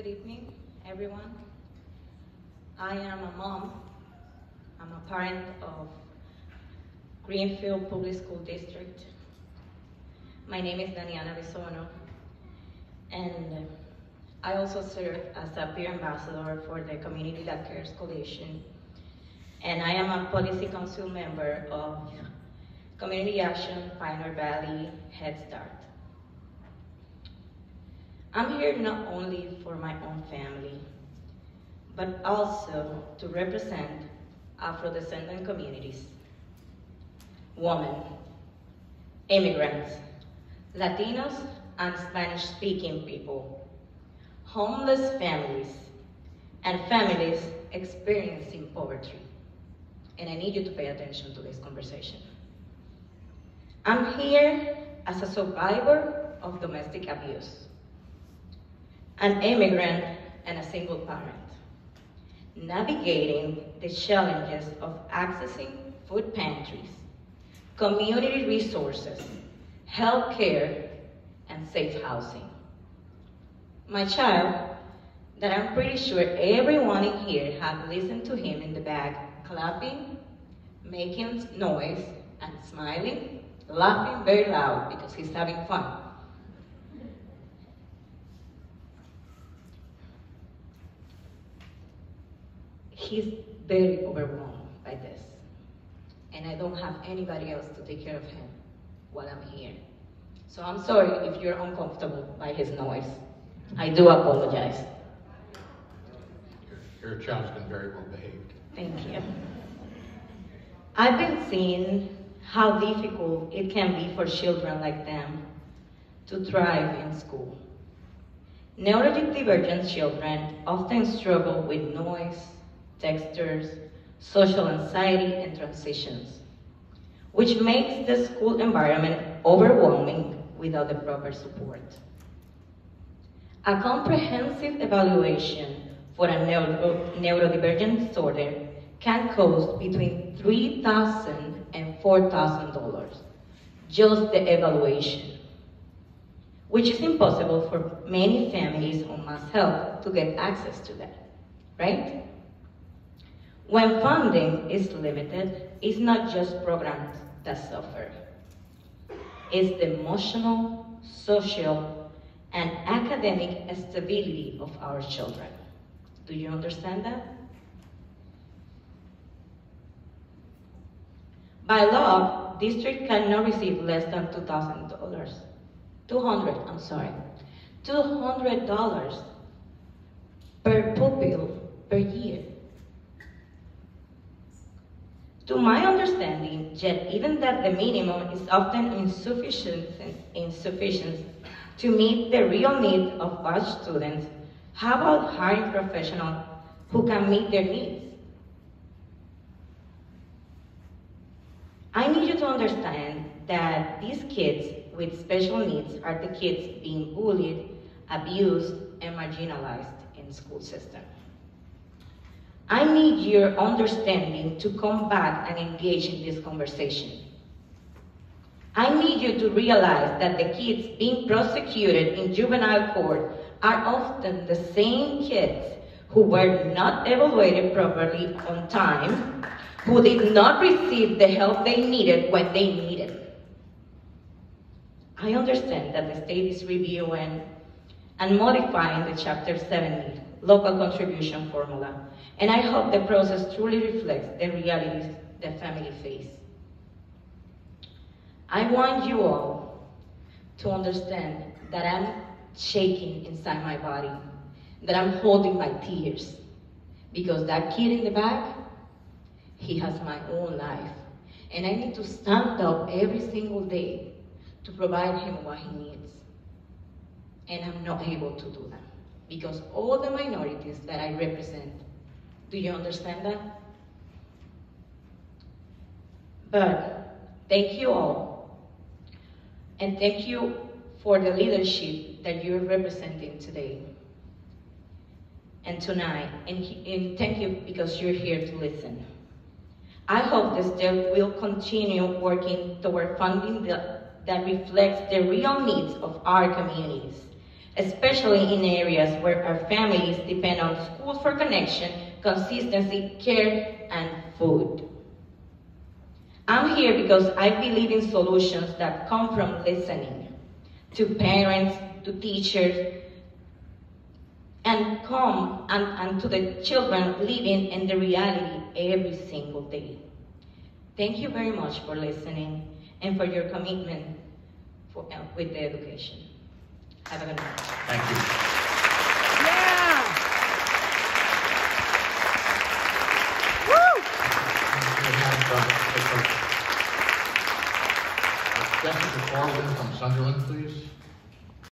Good evening, everyone. I am a mom. I'm a parent of Greenfield Public School District. My name is Daniana Bisono, and I also serve as a peer ambassador for the Community That Cares Coalition, and I am a policy council member of Community Action Pioneer Valley Head Start. I'm here not only for my own family, but also to represent Afro-descendant communities, women, immigrants, Latinos and Spanish-speaking people, homeless families, and families experiencing poverty. And I need you to pay attention to this conversation. I'm here as a survivor of domestic abuse, an immigrant and a single parent, navigating the challenges of accessing food pantries, community resources, health care, and safe housing. My child, that I'm pretty sure everyone in here have listened to him in the back, clapping, making noise, and smiling, laughing very loud because he's having fun. He's very overwhelmed by this, and I don't have anybody else to take care of him while I'm here. So I'm sorry if you're uncomfortable by his noise. I do apologize. Your child's been very well behaved. Thank you. I've been seeing how difficult it can be for children like them to thrive in school. Neurodivergent children often struggle with noise, textures, social anxiety, and transitions, which makes the school environment overwhelming without the proper support. A comprehensive evaluation for a neurodivergent disorder can cost between $3,000 and $4,000, just the evaluation, which is impossible for many families who must help to get access to that, right? When funding is limited, it's not just programs that suffer. It's the emotional, social, and academic stability of our children. Do you understand that? By law, district cannot receive less than $200 per pupil per year. To my understanding, yet even that the minimum is often insufficient to meet the real needs of our students, how about hiring professionals who can meet their needs? I need you to understand that these kids with special needs are the kids being bullied, abused, and marginalized in the school system. I need your understanding to come back and engage in this conversation. I need you to realize that the kids being prosecuted in juvenile court are often the same kids who were not evaluated properly on time, who did not receive the help they needed when they needed it. I understand that the state is reviewing and modifying the Chapter 70 local contribution formula, and I hope the process truly reflects the realities the family face. I want you all to understand that I'm shaking inside my body, that I'm holding my tears, because that kid in the back, he has my own life, and I need to stand up every single day to provide him what he needs. And I'm not able to do that because all the minorities that I represent. Do you understand that? But thank you all, and thank you for the leadership that you're representing today and tonight, and thank you because you're here to listen. I hope the state will continue working toward funding that reflects the real needs of our communities, especially in areas where our families depend on schools for connection, consistency, care, and food. I'm here because I believe in solutions that come from listening to parents, to teachers, and to the children living in the reality every single day. Thank you very much for listening and for your commitment with the education. Have a good night. Thank you. Yeah! Woo! Jessica Corwin from Sunderland, please.